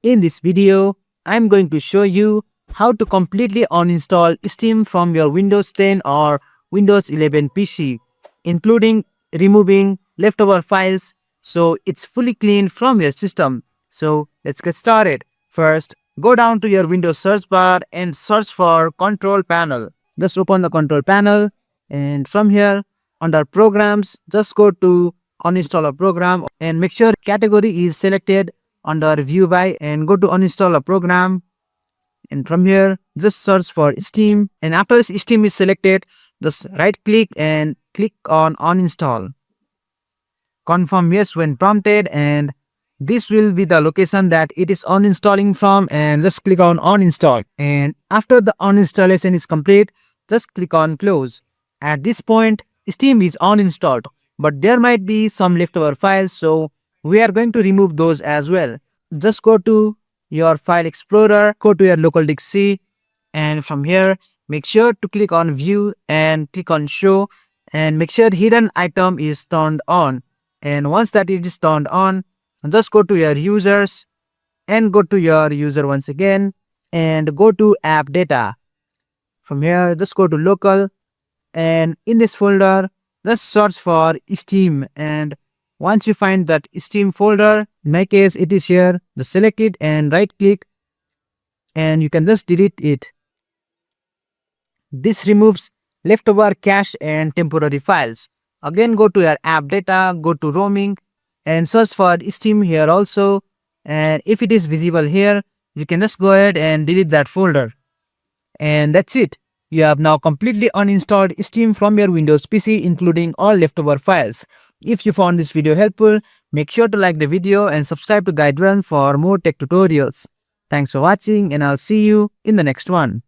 In this video, I'm going to show you how to completely uninstall Steam from your Windows 10 or Windows 11 PC, including removing leftover files so it's fully cleaned from your system. So let's get started. First, go down to your Windows search bar and search for Control Panel. Just open the Control Panel, and from here under Programs, just go to Uninstall a program and make sure category is selected under View By, and go to Uninstall a program, and from here just search for Steam, and after Steam is selected, just right click and click on Uninstall. Confirm yes when prompted, and this will be the location that it is uninstalling from, and just click on uninstall, and after the uninstallation is complete, just click on close. At this point, Steam is uninstalled, but there might be some leftover files, so we are going to remove those as well. Just go to your file explorer, go to your local disk C, and from here make sure to click on view and click on show, and make sure hidden item is turned on. And once that it is turned on, just go to your users and go to your user once again and go to app data. From here just go to local, and in this folder just search for Steam, and once you find that Steam folder, in my case it is here, just select it and right click, and you can just delete it. This removes leftover cache and temporary files. Again go to your app data, go to roaming and search for Steam here also, and if it is visible here, you can just go ahead and delete that folder. And that's it. You have now completely uninstalled Steam from your Windows PC, including all leftover files. If you found this video helpful, make sure to like the video and subscribe to GuideRealm for more tech tutorials. Thanks for watching, and I'll see you in the next one.